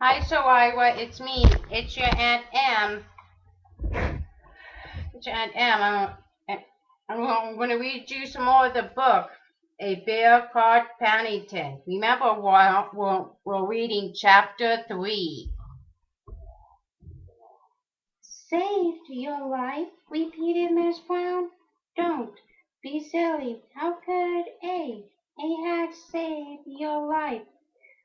Hi, Soraya. It's me. It's your Aunt Em. It's your Aunt Em. I'm going to read you some more of the book, A Bear Called Paddington. Remember, we're reading chapter 3. Saved your life? Repeated Miss Brown. Don't be silly. How could A have saved your life?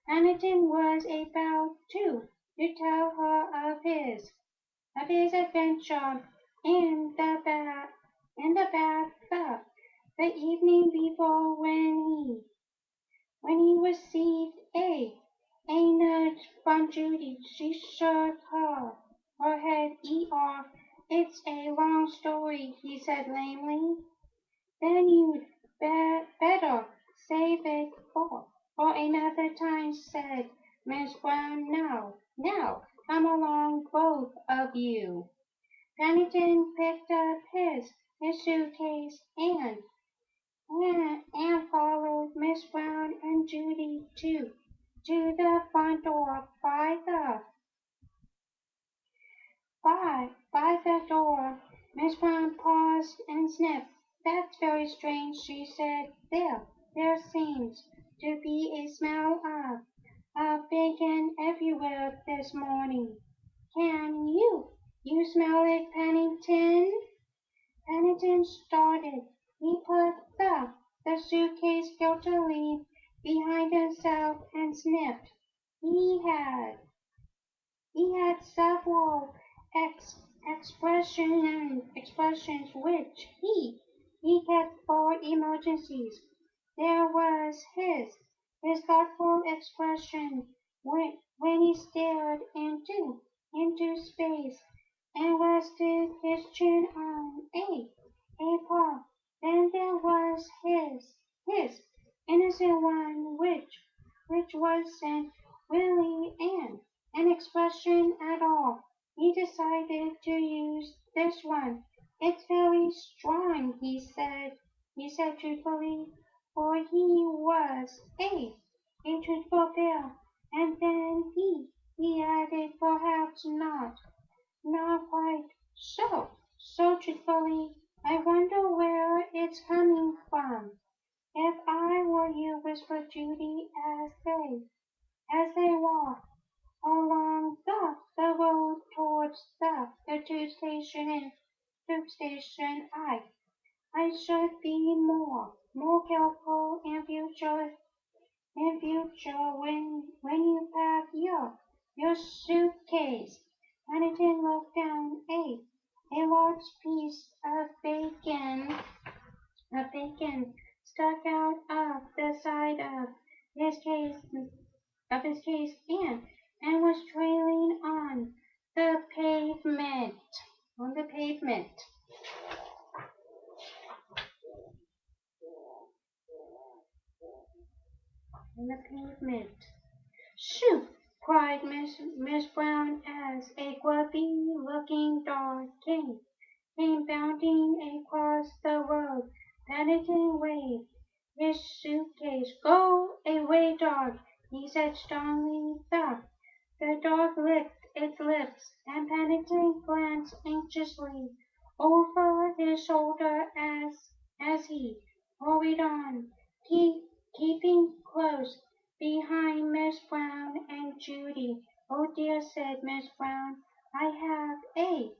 Paddington was about to tell her of his adventure in the bathtub the evening before when he received a nudge from Judy. She shook her head. It's a long story, he said lamely. Then you'd better save it for another time, said Miss Brown. Now, come along, both of you. Paddington picked up his suitcase and followed Miss Brown and Judy to the front door. By the door, Miss Brown paused and sniffed. That's very strange, she said. There seems to be a smell of bacon everywhere this morning. Can you smell it, Paddington? Paddington started. He put the suitcase guiltily behind himself and sniffed. He had he had several expressions which he kept for emergencies. There was his thoughtful expression when he stared into space and rested his chin on a paw. Then there was his innocent one, which wasn't really an expression at all. He decided to use this one. It's very strong, he said truthfully, for he was a truthful bear. And then he added, perhaps not quite so truthfully. I wonder where it's coming from. If I were you, whispered Judy as they walked along the road towards the tube station, I should be more careful in future when you pack your suitcase. Paddington looked down. A large piece of bacon stuck out of the side his case of his case and was trailing the pavement on the pavement. On the pavement. Shoo! Cried Miss Brown as a grubby-looking dog came bounding across the road. Paddington waved his suitcase. Go away, dog, he said sternly. The dog licked its lips, and Paddington glanced anxiously over his shoulder as he hurried on, keeping close behind Miss Brown and Judy. Oh dear, said Miss Brown, I have a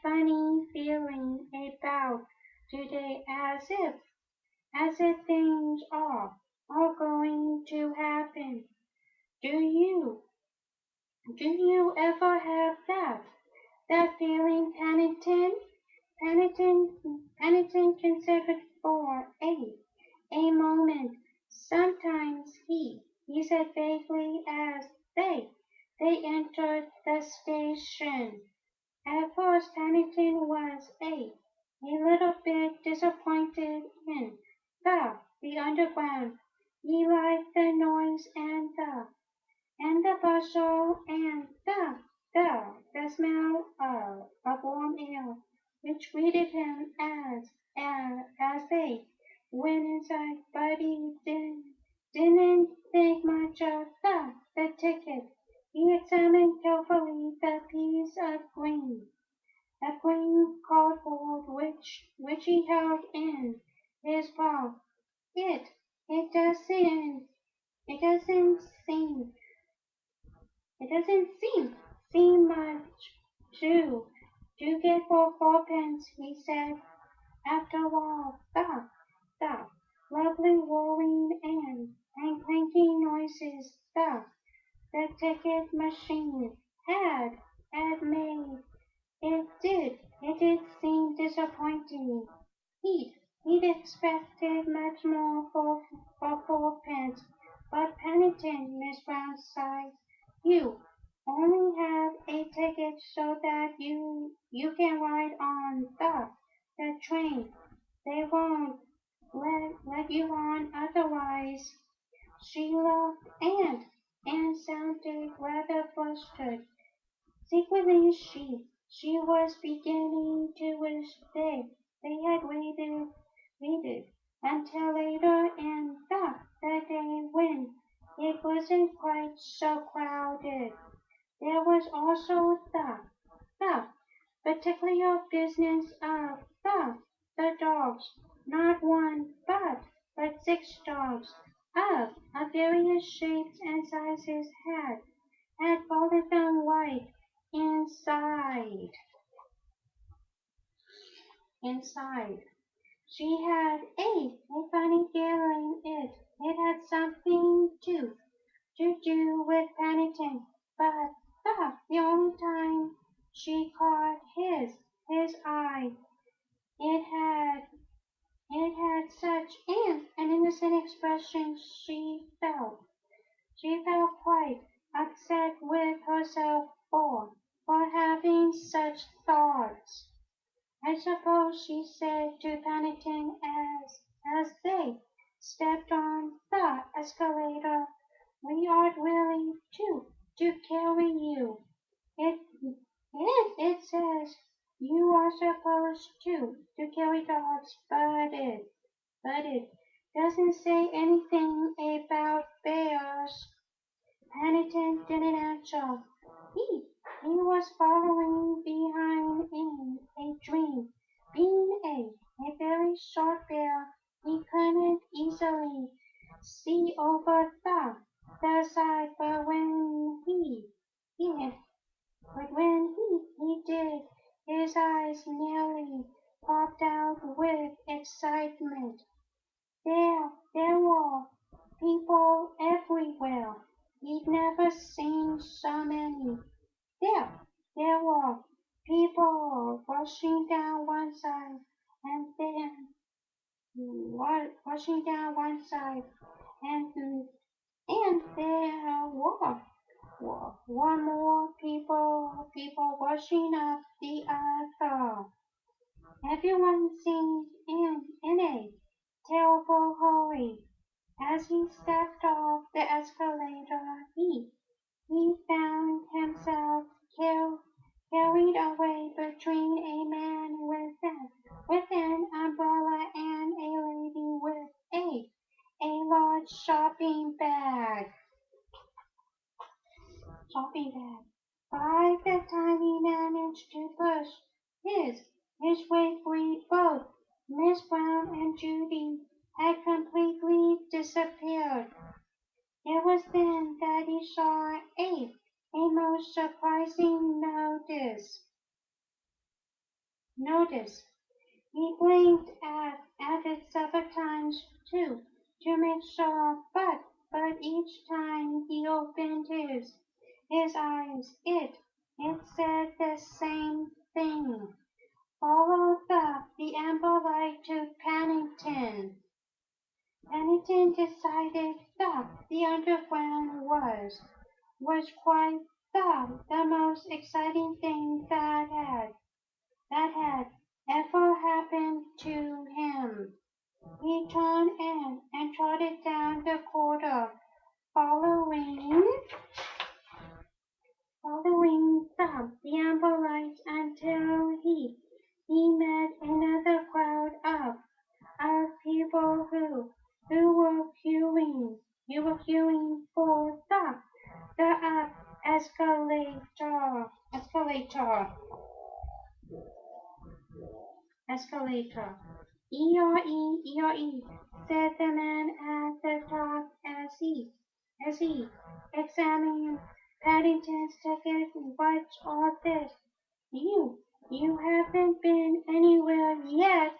funny feeling about today, as if things are going to happen. Do you do you ever have that feeling, Paddington? Paddington considered for a moment. Sometimes he said vaguely as they entered the station. At first Paddington was a little bit disappointed in the underground. He liked the noise and the bustle and the smell of warm air which greeted him as they went inside, but he didn't think much of the ticket. He examined carefully the piece of green cardboard which he held in his paw. It it doesn't it doesn't seem it doesn't seem much to get for fourpence, he said. After all, the lovely whirring and clanking noises the ticket machine had made. It did seem disappointing. He'd expected much more for fourpence. But Pennington, Miss Brown sighed, you only have a ticket so that you can ride on the train. They won't let you on otherwise. She laughed and sounded rather flustered. Secretly she was beginning to wish they had waited until later in the day when it wasn't quite so crowded. There was also the particular business of the dogs, not one but six dogs of various shapes and sizes had folded them right inside. Inside. She had a funny feeling it had something to do with Pennington, but the only time she caught his eye, it had it had such an innocent expression she felt quite upset with herself for having such thoughts. I suppose she said to Pennington as they stepped on the escalator, we ought really to carry you. It it says you are supposed to carry dogs, but it doesn't say anything about bears. Pennington didn't answer. He he was following behind in a dream. Being a very short bear, he couldn't easily see over the side, he but when he did, his eyes nearly popped out with excitement. There were people everywhere. He'd never seen so many. There, there were people rushing down one side and then rushing down one side and there were more people rushing up the other. Everyone seemed in a terrible hurry. As he stepped off the escalator, he found himself carried away between a man with an umbrella and a lady with a large shopping bag. By the time he managed to push his his way free, both Miss Brown and Judy had completely disappeared. It was then that he saw a most surprising notice. He blinked at it several times to make sure, but each time he opened his eyes, it said the same thing. Follow the amber light to Pennington. Pennington decided that the underground was quite the most exciting thing that had ever happened to him. He turned and trotted down the corridor, following the amber lights until he met another crowd of people who were queuing for the escalator, escalator, escalator. E-R-E, said the man at the top as he examined Paddington's ticket. What's all this? You haven't been anywhere yet.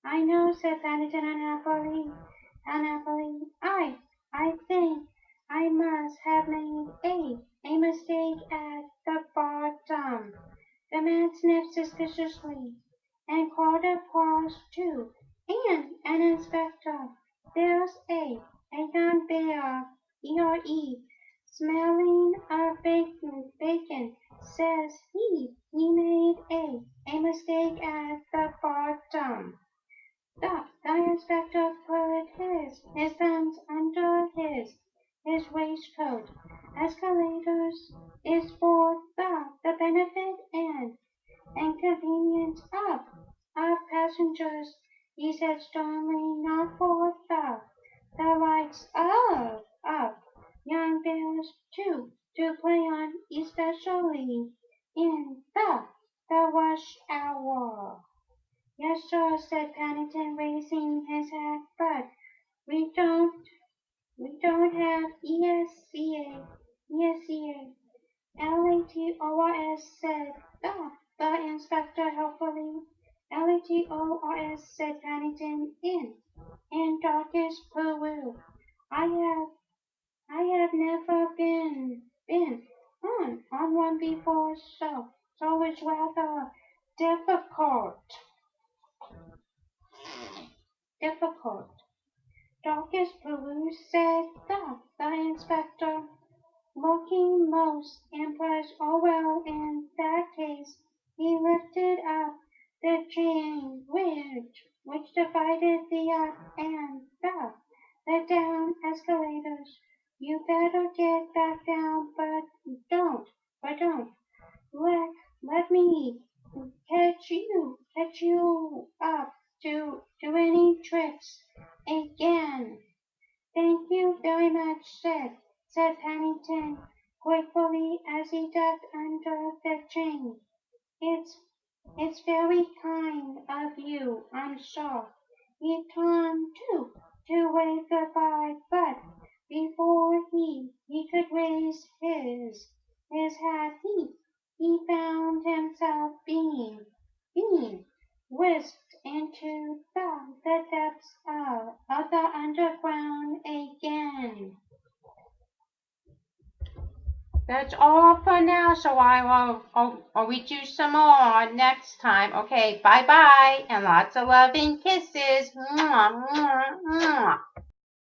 I know, said Paddington unhappily. I think I must have made a mistake at the bottom. The man sniffed suspiciously and called across to an inspector. There's a young bear, E-R-E, smelling of bacon, says he made a mistake at the bottom. The inspector put his thumbs under his waistcoat. Escalators is for the benefit and convenience of passengers, he said sternly, not for the rights of young bears to play on, especially in the rush hour. Yes, sir, said Paddington, raising his hat, but we don't have ESCA. LATORS, said the inspector helpfully. LATORS, said Paddington, in darkest Peru. I have never been on one before, so it's rather difficult. Difficult. Darkest Peru, said the inspector, looking most impressed. Oh well, in that case, he lifted up the chain which divided the up and the down escalators. You better get back down, but don't let let me catch you up to any tricks again. Thank you very much, said Paddington gratefully as he ducked under the chain. It's very kind of you, I'm sure. He turned to wave goodbye, but before he could raise his hat, he found himself being whisked into the depths of the underground again. That's all for now, so I'll read you some more next time. Okay, bye-bye, and lots of love and kisses. Mwah, mwah, mwah.